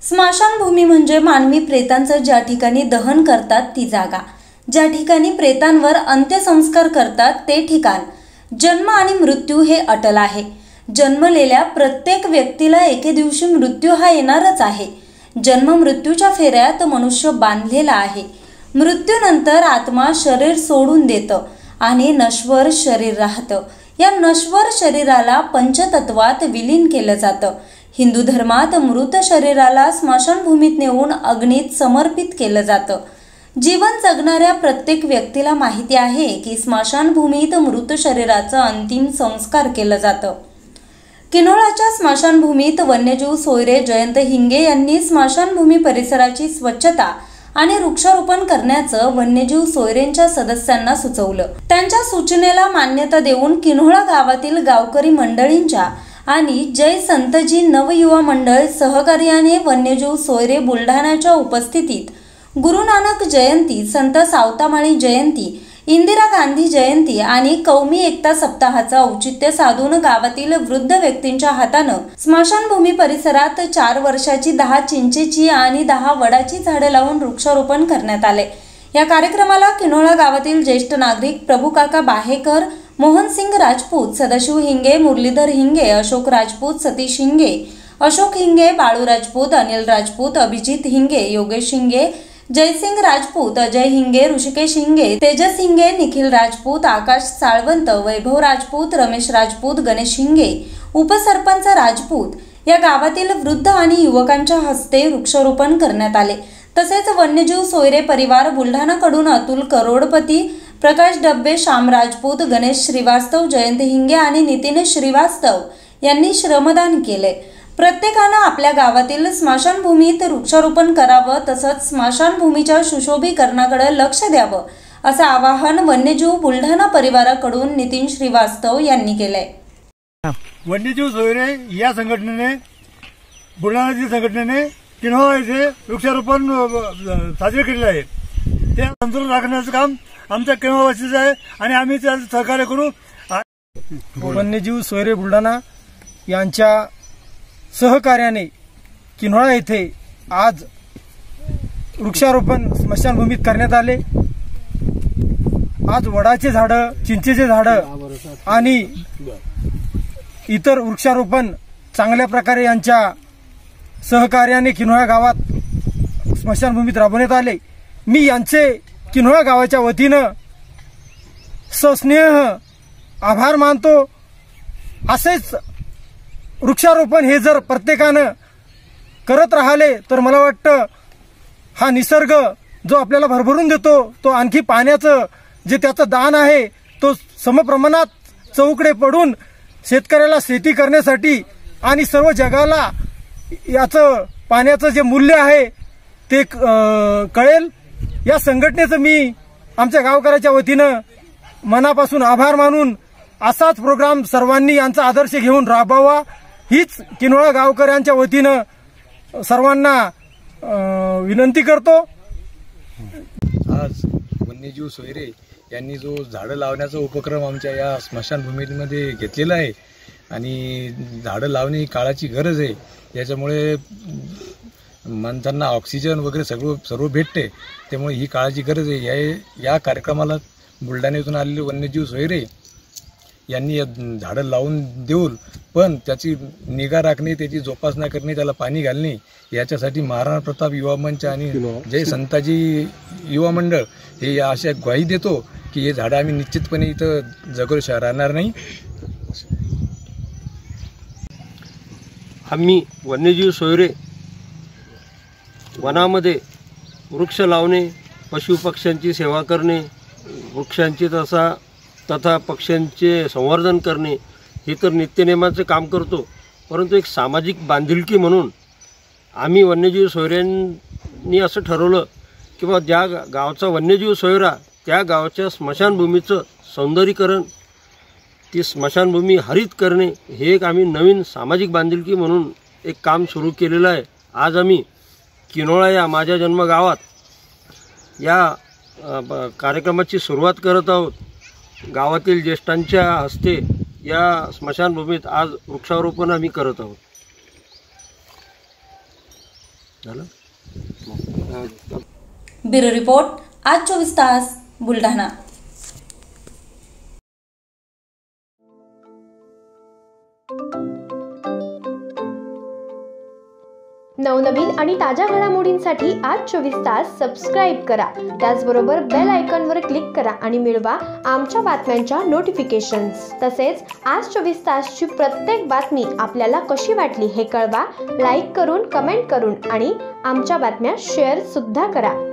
स्मशानभूमी म्हणजे मानवी प्रेतांचं ज्या ठिकाणी दहन करतात ती जागा, ज्या ठिकाणी प्रेतांवर अंत्यसंस्कार करतात ते ठिकाण. जन्म आणि मृत्यू हे अटल आहे. जन्मलेल्या प्रत्येक व्यक्तीला एके दिवशी मृत्यू हा येणारच आहे. जन्म मृत्यूच्या फेऱ्यात मनुष्य बांधलेला आहे. मृत्यूनंतर आत्मा शरीर सोडून देतं आणि नश्वर शरीर राहतं. या नश्वर शरीराला पंचतत्वात विलीन केलं जातं. हिंदू धर्मात मृत शरीराला स्मशानभूमीत नेऊन अग्नीत समर्पित केलं जातं. जीवन जगणाऱ्या प्रत्येक व्यक्तीला माहिती आहे की स्मशानभूमीत मृत शरीराचं अंतिम संस्कार केलं जातं. किन्होळाच्या स्मशानभूमीत वन्यजीव सोयरे जयंत हिंगे यांनी स्मशानभूमी परिसराची स्वच्छता आणि वृक्षारोपण करण्याचं वन्यजीव सोयरेंच्या सदस्यांना सुचवलं. त्यांच्या सूचनेला मान्यता देऊन किन्होळा गावातील गावकरी मंडळींच्या आणि जय संतजी नवयुवा मंडळ सहकार्याने वन्यजीव सोयरे बुलढाण्याच्या उपस्थितीत गुरु नानक जयंती, संत सावतामाळी जयंती, इंदिरा गांधी जयंती आणि कौमी एकता सप्ताहाचं औचित्य साधून गावातील वृद्ध व्यक्तींच्या हातानं स्मशानभूमी परिसरात 4 वर्षाची 10 चिंचेची आणि 10 वडाची झाडं लावून वृक्षारोपण करण्यात आले. या कार्यक्रमाला किन्होळा गावातील ज्येष्ठ नागरिक प्रभुकाका बाहेकर, मोहनसिंग राजपूत, सदाशिव हिंगे, मुरलीधर हिंगे, अशोक राजपूत, सतीश हिंगे, अशोक हिंगे, बाळू राजपूत, अनिल राजपूत, अभिजित हिंगे, योगेश हिंगे, जयसिंग राजपूत, अजय हिंगे, ऋषिकेश हिंगे, तेजस हिंगे, निखिल राजपूत, आकाश साळवंत, वैभव राजपूत, रमेश राजपूत, गणेश हिंगे, उपसरपंच राजपूत या गावातील वृद्ध आणि युवकांच्या हस्ते वृक्षारोपण करण्यात आले. तसेच वन्यजीव सोयरे परिवार बुलढाणाकडून अतुल करोडपती, प्रकाश डब्बे, श्याम राजपूत, गणेश श्रीवास्तव, जयंत हिंगे आणि नितीन श्रीवास्तव यांनी श्रमदान केले. प्रत्येकानं आपल्या गावातील स्मशानभूमीत वृक्षारोपण करावं, तसंच स्मशानभूमीच्या सुशोभीकरणाकडे लक्ष द्यावं, असं आवाहन वन्यजीव बुलढाणा परिवाराकडून नितीन श्रीवास्तव यांनी केलंय. वन्यजीव सोयरे या संघटनेने, बुलढाणा संघटनेने किन्होळा येथे वृक्षारोपण साजरे केलेले आहे. ते संतुलन राखण्याचं काम आमच्या किन्होळावासीचं आहे आणि आम्ही त्याचं सहकार्य करू. वन्यजीव सोयरे बुलढाणा यांच्या सहकार्याने किन्होळा येथे आज वृक्षारोपण स्मशानभूमीत करण्यात आले. आज वडाचे झाडं, चिंचेचे झाडं आणि इतर वृक्षारोपण चांगल्या प्रकारे यांच्या सहकार्याने किन्होळा गावात स्मशानभूमीत राबवण्यात आले. मी यांचे किन्होळा गावाच्या वतीनं सस्नेह आभार मानतो. असेच वृक्षारोपण हे जर प्रत्येकानं करत राहिले तर मला वाटतं हा निसर्ग जो आपल्याला भरभरून देतो तो आणखी पाण्याचं जे त्याचं दान आहे तो समप्रमाणात चौकडे पडून शेतकऱ्याला शेती करण्यासाठी आणि सर्व जगाला याचं पाण्याचं जे मूल्य आहे ते कळेल. या संघटनेचं मी आमच्या गावकऱ्याच्या वतीनं मनापासून आभार मानून असाच प्रोग्राम सर्वांनी यांचा आदर्श घेऊन राबवावा हीच किन्होळा गावकऱ्यांच्या वतीनं सर्वांना विनंती करतो. आज वन्यजीव सोयरे यांनी जो झाडं लावण्याचा उपक्रम आमच्या या स्मशानभूमीमध्ये घेतलेला आहे आणि झाडं लावणे ही काळाची गरज आहे. याच्यामुळे माणसांना ऑक्सिजन वगैरे सर्व भेटते, त्यामुळे ही काळाची गरज आहे. या कार्यक्रमाला बुलढाण्यातून आलेले वन्यजीव सोयरे यांनी झाडं लावून देऊन पण त्याची निगा राखणे, त्याची जोपासना करणे, त्याला पाणी घालणे याच्यासाठी महाराणा प्रताप युवा मंच आणि जय संताजी युवा मंडळ हे अशा ग्वाही देतो की हे झाडं आम्ही निश्चितपणे इथं जगोरशा राहणार नाही. आम्ही वन्यजीव सोयरे वनामध्ये वृक्ष लावणे, पशुपक्ष्यांची सेवा करणे, वृक्षांची तथा पक्ष्यांचे संवर्धन करणे हे तर नित्यनेमाचं काम करतो. परंतु एक सामाजिक बांधिलकी म्हणून आम्ही वन्यजीव सोयऱ्यांनी असं ठरवलं की बा ज्या गावचा वन्यजीव सोयरा त्या गावाच्या स्मशानभूमीचं सौंदर्यीकरण, ती स्मशानभूमी हरित करणे हे एक आम्ही नवीन सामाजिक बांधिलकी म्हणून एक काम सुरू केलेलं आहे. आज आम्ही किन्होळा या माझ्या जन्मगावात या कार्यक्रमाची सुरुवात करत आहोत. गावातील ज्येष्ठांच्या हस्ते या स्मशानभूमीत आज वृक्षारोपण आम्ही करत आहोत. झालं. ब्युरो रिपोर्ट आज 24 तास बुलढाणा. नवनवीन आणि ताज्या घडामोडींसाठी आज 24 तास सबस्क्राईब करा. त्याचबरोबर बेल आयकॉनवर क्लिक करा आणि मिळवा आमच्या बातम्यांच्या नोटिफिकेशन्स. तसेच आज 24 तासची प्रत्येक बातमी आपल्याला कशी वाटली हे कळवा. लाईक करून, कमेंट करून आणि आमच्या बातम्या शेअर सुद्धा करा.